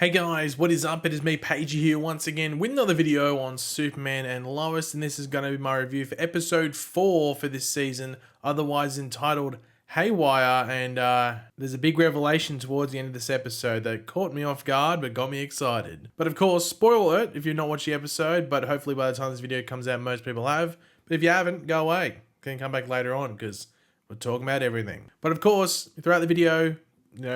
Hey guys, what is up? It is me, Pagey here once again with another video on Superman and Lois, and this is going to be my review for episode 4 for this season, otherwise entitled Haywire, and there's a big revelation towards the end of this episode that caught me off guard but got me excited. But of course, spoiler alert if you've not watched the episode, but hopefully by the time this video comes out most people have. But if you haven't, go away. You can come back later on because we're talking about everything. But of course, throughout the video,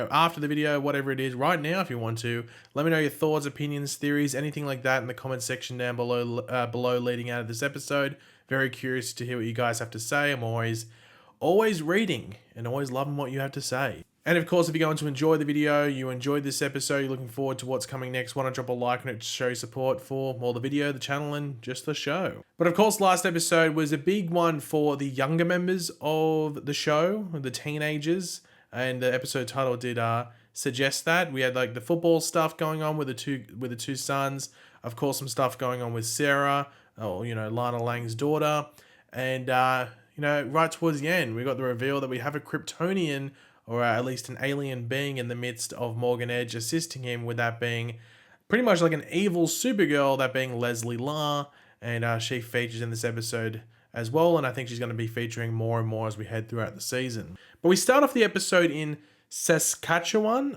after the video, whatever it is, right now if you want to, let me know your thoughts, opinions, theories, anything like that in the comment section down below leading out of this episode. Very curious to hear what you guys have to say. I'm always reading and always loving what you have to say. And of course, if you're going to enjoy the video, you enjoyed this episode, you're looking forward to what's coming next, why not drop a like on it to show support for more the video, the channel, and just the show. But of course, last episode was a big one for the younger members of the show, the teenagers. And the episode title did suggest that. We had like the football stuff going on with the two sons. Of course, some stuff going on with Sarah, Lana Lang's daughter. And, right towards the end, we got the reveal that we have a Kryptonian, or at least an alien being in the midst of Morgan Edge, assisting him with that being pretty much like an evil Supergirl, that being Leslie La. And she features in this episode as well, and I think she's going to be featuring more and more as we head throughout the season. But we start off the episode in Saskatchewan.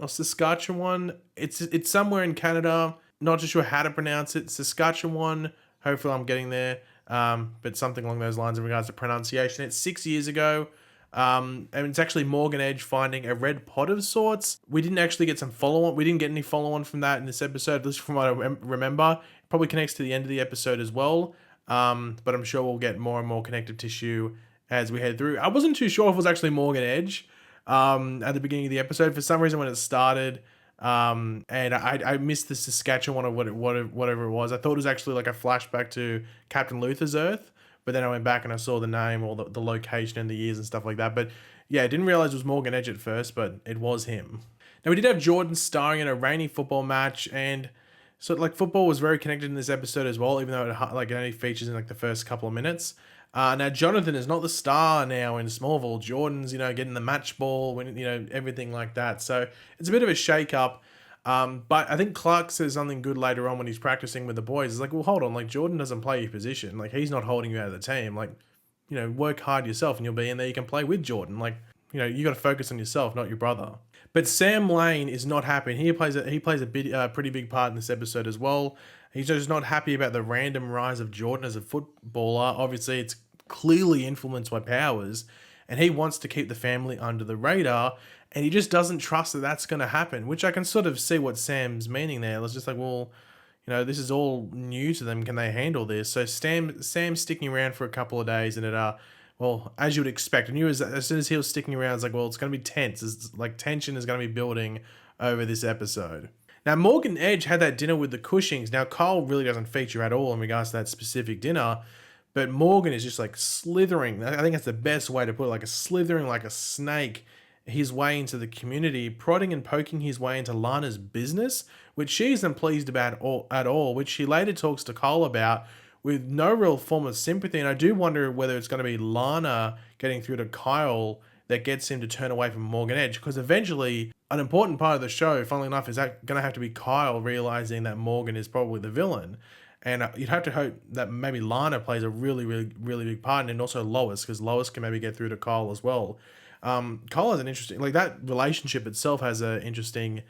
It's somewhere in Canada. Not too sure how to pronounce it. Saskatchewan. Hopefully I'm getting there. But something along those lines in regards to pronunciation. It's 6 years ago. And it's actually Morgan Edge finding a red pod of sorts. We didn't actually get some follow-on. We didn't get any follow-on from that in this episode, at least from what I remember. It probably connects to the end of the episode as well. But I'm sure we'll get more and more connective tissue as we head through. I wasn't too sure if it was actually Morgan Edge at the beginning of the episode. For some reason when it started, and I missed the Saskatchewan or whatever it was. I thought it was actually like a flashback to Captain Luthor's Earth, but then I went back and I saw the name or the location and the years and stuff like that. But yeah, I didn't realize it was Morgan Edge at first, but it was him. Now we did have Jordan starring in a rainy football match, and so like football was very connected in this episode as well, even though it only features in like the first couple of minutes. Now Jonathan is not the star now in Smallville. Jordan's getting the match ball, everything like that. So it's a bit of a shake up. But I think Clark says something good later on when he's practicing with the boys. It's like, well, hold on, like Jordan doesn't play your position. Like he's not holding you out of the team. Like, work hard yourself and you'll be in there. You can play with Jordan. Like, you got to focus on yourself, not your brother. But Sam Lane is not happy. He plays a pretty big part in this episode as well. He's just not happy about the random rise of Jordan as a footballer. Obviously, it's clearly influenced by powers, and he wants to keep the family under the radar, and he just doesn't trust that that's going to happen, which I can sort of see what Sam's meaning there. It's just like, well, this is all new to them. Can they handle this? So Sam's sticking around for a couple of days, and well, as you would expect, I knew as soon as he was sticking around, it's like, well, it's going to be tense. It's like tension is going to be building over this episode. Now, Morgan Edge had that dinner with the Cushings. Now, Kyle really doesn't feature at all in regards to that specific dinner, but Morgan is just like slithering. I think that's the best way to put it, like slithering like a snake his way into the community, prodding and poking his way into Lana's business, which she isn't pleased about at all, which she later talks to Kyle about, with no real form of sympathy. And I do wonder whether it's going to be Lana getting through to Kyle that gets him to turn away from Morgan Edge, because eventually an important part of the show, funnily enough, is that going to have to be Kyle realizing that Morgan is probably the villain. And you'd have to hope that maybe Lana plays a really, really, really big part, and also Lois, because Lois can maybe get through to Kyle as well. Kyle has an interesting, like that relationship itself has an interesting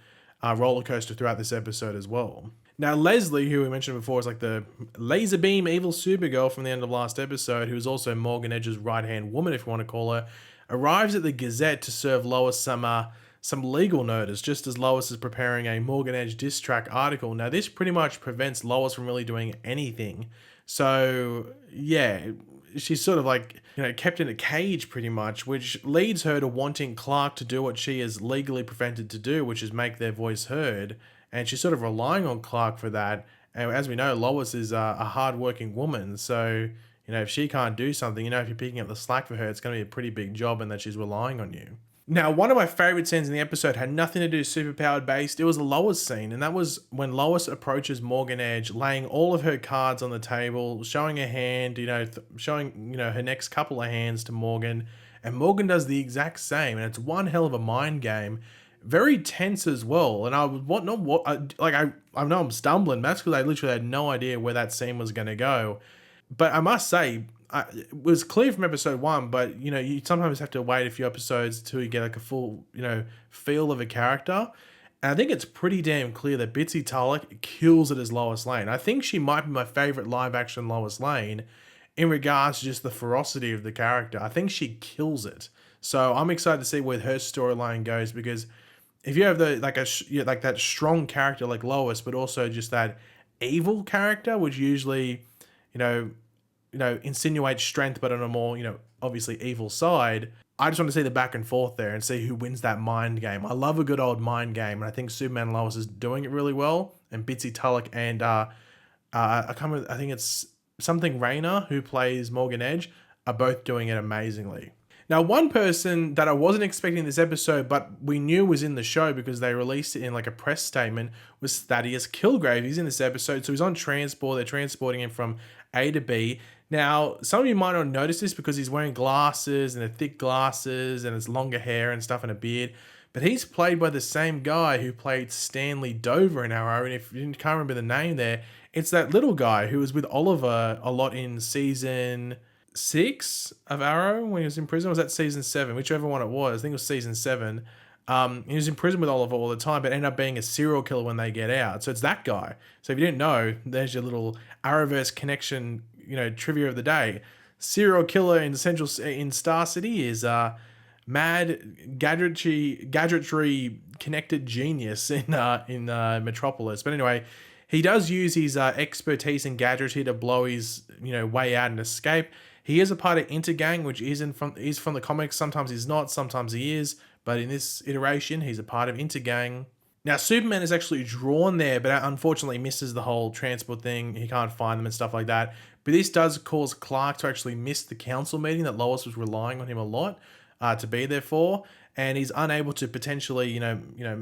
roller coaster throughout this episode as well. Now, Leslie, who we mentioned before, is like the laser beam evil Supergirl from the end of last episode, who is also Morgan Edge's right-hand woman, if you want to call her, arrives at the Gazette to serve Lois some legal notice, just as Lois is preparing a Morgan Edge diss track article. Now, this pretty much prevents Lois from really doing anything. So, yeah, she's sort of like, kept in a cage pretty much, which leads her to wanting Clark to do what she is legally prevented to do, which is make their voice heard. And she's sort of relying on Clark for that. And as we know, Lois is a hard-working woman. So, if she can't do something, if you're picking up the slack for her, it's going to be a pretty big job, and that she's relying on you. Now, one of my favorite scenes in the episode had nothing to do with superpowered based. It was a Lois scene, and that was when Lois approaches Morgan Edge, laying all of her cards on the table, showing her hand, showing, her next couple of hands to Morgan, and Morgan does the exact same, and it's one hell of a mind game. very tense as well. And I was I know I'm stumbling. That's because I literally had no idea where that scene was going to go. But I must say, it was clear from episode one. But you sometimes have to wait a few episodes till you get like a full feel of a character. And I think it's pretty damn clear that Bitsy Tulloch kills it as Lois Lane. I think she might be my favorite live action Lois Lane in regards to just the ferocity of the character. I think she kills it. So I'm excited to see where her storyline goes, because if you have like that strong character like Lois, but also just that evil character, which usually, you know, insinuates strength, but on a more, obviously evil side. I just want to see the back and forth there and see who wins that mind game. I love a good old mind game, and I think Superman and Lois is doing it really well. And Bitsy Tulloch and I think it's something Rayner, who plays Morgan Edge, are both doing it amazingly. Now, one person that I wasn't expecting this episode, but we knew was in the show because they released it in like a press statement, was Thaddeus Kilgrave. He's in this episode, so he's on transport. They're transporting him from A to B. Now, some of you might not notice this because he's wearing glasses, and they're thick glasses, and it's longer hair and stuff, and a beard. But he's played by the same guy who played Stanley Dover in Arrow. And if you can't remember the name there, it's that little guy who was with Oliver a lot in season 6 of Arrow when he was in prison. Or was that season 7? Whichever one it was. I think it was season 7. He was in prison with Oliver all the time, but ended up being a serial killer when they get out. So it's that guy. So if you didn't know, there's your little Arrowverse connection, trivia of the day. Serial killer in Star City is mad gadgetry connected genius in Metropolis. But anyway, he does use his expertise in gadgetry to blow his way out and escape. He is a part of Intergang, which he's from the comics. Sometimes he's not, sometimes he is. But in this iteration, he's a part of Intergang. Now, Superman is actually drawn there, but unfortunately misses the whole transport thing. He can't find them and stuff like that. But this does cause Clark to actually miss the council meeting that Lois was relying on him a lot to be there for. And he's unable to potentially,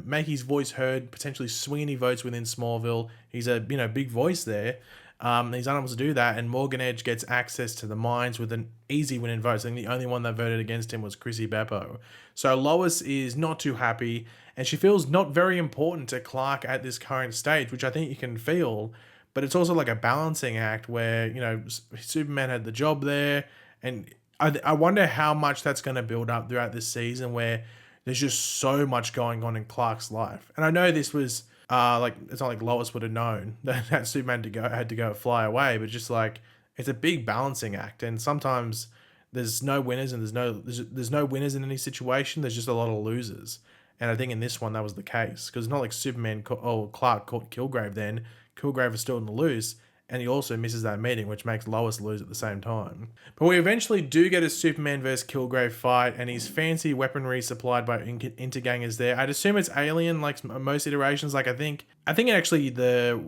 make his voice heard, potentially swing any votes within Smallville. He's a, big voice there. He's unable to do that, and Morgan Edge gets access to the mines with an easy win in votes. I think the only one that voted against him was Chrissy Beppo. So Lois is not too happy, and she feels not very important to Clark at this current stage, which I think you can feel. But it's also like a balancing act where, Superman had the job there, and I wonder how much that's going to build up throughout this season, where there's just so much going on in Clark's life. And I know this was it's not like Lois would have known that Superman had to go fly away, but just like it's a big balancing act, and sometimes there's no winners and there's no winners in any situation. There's just a lot of losers, and I think in this one that was the case, because it's not like Clark caught Kilgrave. Then Kilgrave is still in the loose, and he also misses that meeting, which makes Lois lose at the same time. But we eventually do get a Superman versus Kilgrave fight, and his fancy weaponry supplied by Intergang is there. I'd assume it's alien, like most iterations. Like I think actually the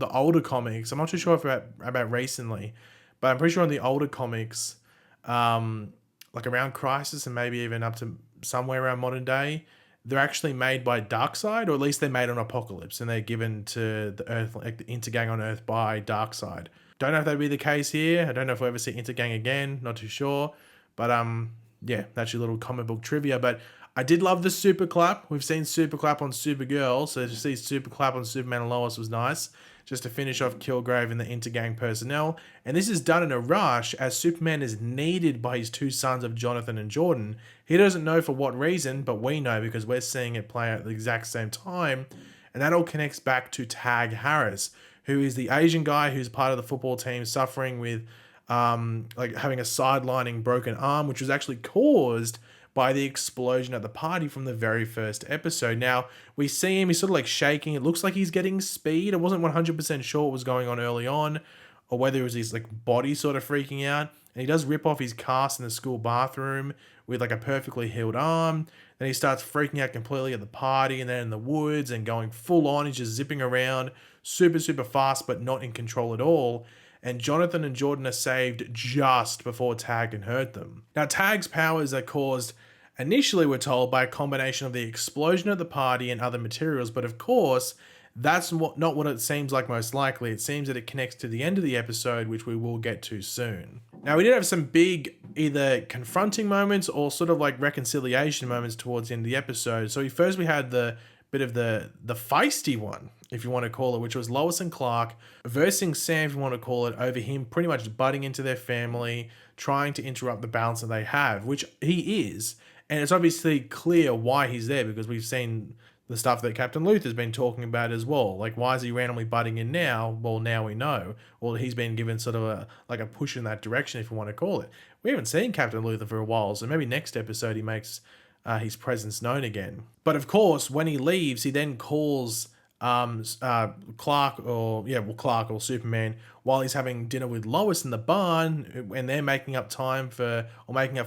older comics. I'm not too sure about recently, but I'm pretty sure in the older comics, like around Crisis and maybe even up to somewhere around modern day, they're actually made by Darkseid, or at least they're made on Apocalypse, and they're given to the Earth, like the Intergang on Earth, by Darkseid. Don't know if that'd be the case here. I don't know if we'll ever see Intergang again. Not too sure. But yeah, that's your little comic book trivia. But I did love the super clap. We've seen super clap on Supergirl, so to see super clap on Superman and Lois was nice, just to finish off Kilgrave and the Intergang personnel. And this is done in a rush, as Superman is needed by his two sons of Jonathan and Jordan. He doesn't know for what reason, but we know because we're seeing it play out at the exact same time. And that all connects back to Tag Harris, who is the Asian guy who's part of the football team, suffering with like having a sidelining broken arm, which was actually caused by the explosion at the party from the very first episode. Now, we see him, he's sort of like shaking. It looks like he's getting speed. I wasn't 100% sure what was going on early on, or whether it was his like body sort of freaking out. And he does rip off his cast in the school bathroom with like a perfectly healed arm. Then he starts freaking out completely at the party, and then in the woods and going full on. He's just zipping around super, super fast, but not in control at all. And Jonathan and Jordan are saved just before Tag can hurt them. Now, Tag's powers are caused, initially we're told, by a combination of the explosion at the party and other materials, but of course, that's not what it seems like most likely. It seems that it connects to the end of the episode, which we will get to soon. Now, we did have some big either confronting moments or sort of like reconciliation moments towards the end of the episode. So we had the bit of the feisty one, if you want to call it, which was Lois and Clark versing Sam, if you want to call it, over him pretty much butting into their family, trying to interrupt the balance that they have, which he is. And it's obviously clear why he's there, because we've seen the stuff that Captain Luthor's been talking about as well. Like, why is he randomly butting in now? Well, now we know. Well, he's been given sort of a push in that direction, if you want to call it. We haven't seen Captain Luthor for a while, so maybe next episode he makes his presence known again. But of course, when he leaves, he then calls Clark or Superman while he's having dinner with Lois in the barn, and they're making up for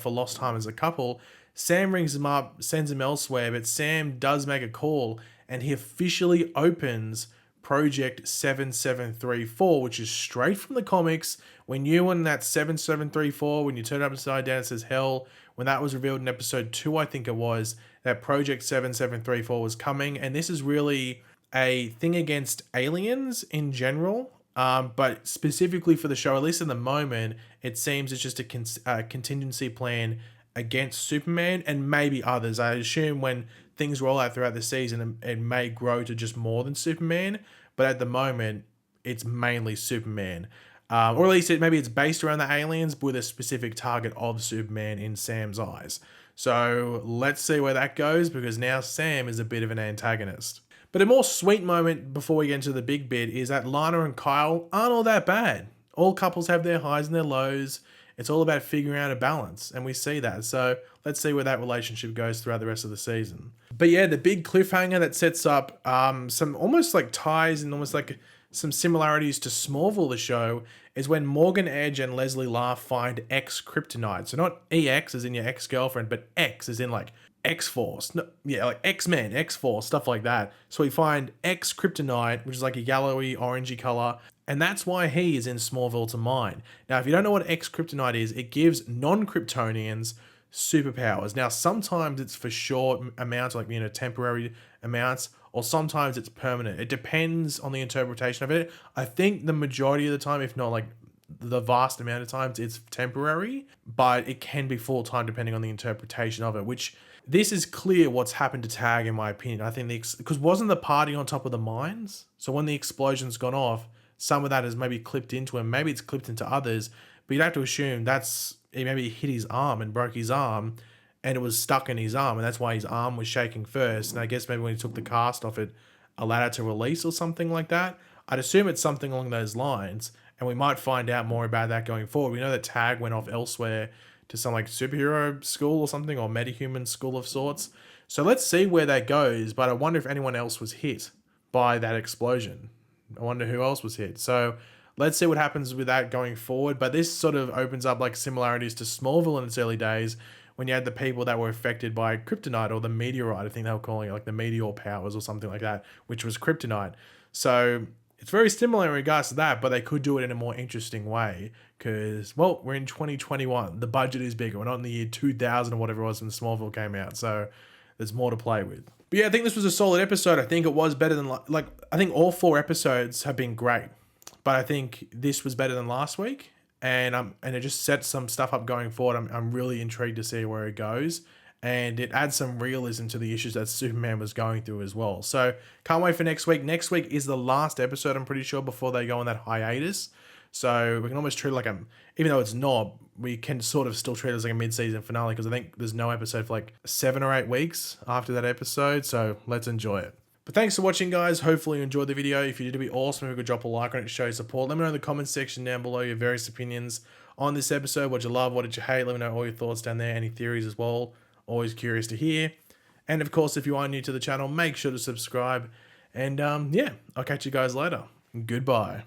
lost time as a couple. Sam rings him up, sends him elsewhere, but Sam does make a call, and he officially opens Project 7734, which is straight from the comics. When you and that 7734, when you turn it upside down, it says hell. When that was revealed in episode 2, I think it was, that Project 7734 was coming, and this is really a thing against aliens in general. But specifically for the show, at least in the moment, it seems it's just a contingency plan against Superman and maybe others. I assume when things roll out throughout the season, it may grow to just more than Superman, but at the moment, it's mainly Superman. Or at least maybe it's based around the aliens, but with a specific target of Superman in Sam's eyes. So let's see where that goes, because now Sam is a bit of an antagonist. But a more sweet moment before we get into the big bit is that Lana and Kyle aren't all that bad. All couples have their highs and their lows. It's all about figuring out a balance, and we see that. So let's see where that relationship goes throughout the rest of the season. But yeah, the big cliffhanger that sets up some almost like ties and almost like some similarities to Smallville, the show, is when Morgan Edge and Leslie Laugh find X-Kryptonite. So not EX as in your ex-girlfriend, but X as in like X-Force. No, yeah, like X-Men, X-Force, stuff like that. So we find X-Kryptonite, which is like a yellowy, orangey color, and that's why he is in Smallville to mine. Now, if you don't know what X-Kryptonite is, it gives non-Kryptonians superpowers. Now, sometimes it's for short amounts, like, temporary amounts, or sometimes it's permanent. It depends on the interpretation of it. I think the majority of the time, if not like the vast amount of times, it's temporary, but it can be full-time depending on the interpretation of it, which this is clear what's happened to Tag, in my opinion. I think because wasn't the party on top of the mines? So when the explosion's gone off, some of that is maybe clipped into him. Maybe it's clipped into others, but you'd have to assume maybe he hit his arm and broke his arm, and it was stuck in his arm, and that's why his arm was shaking first. And I guess maybe when he took the cast off, it allowed it to release or something like that. I'd assume it's something along those lines, and we might find out more about that going forward. We know that Tag went off elsewhere to some like superhero school or something, or metahuman school of sorts. So let's see where that goes, but I wonder if anyone else was hit by that explosion. I wonder who else was hit. So let's see what happens with that going forward. But this sort of opens up like similarities to Smallville in its early days, when you had the people that were affected by kryptonite, or the meteorite, I think they were calling it, like the meteor powers or something like that, which was kryptonite. So it's very similar in regards to that, but they could do it in a more interesting way because, well, we're in 2021. The budget is bigger. We're not in the year 2000 or whatever it was when Smallville came out. So there's more to play with. But yeah, I think this was a solid episode. I think it was better than, I think all 4 episodes have been great, but I think this was better than last week. And it just sets some stuff up going forward. I'm really intrigued to see where it goes. And it adds some realism to the issues that Superman was going through as well. So can't wait for next week. Next week is the last episode, I'm pretty sure, before they go on that hiatus. So we can almost treat it like even though it's not, we can sort of still treat it as like a mid-season finale, because I think there's no episode for like 7 or 8 weeks after that episode. So let's enjoy it. But thanks for watching, guys. Hopefully you enjoyed the video. If you did, it'd be awesome if you could drop a like on it to show your support. Let me know in the comments section down below your various opinions on this episode. What you love, what did you hate? Let me know all your thoughts down there. Any theories as well. Always curious to hear. And of course, if you are new to the channel, make sure to subscribe. And yeah, I'll catch you guys later. Goodbye.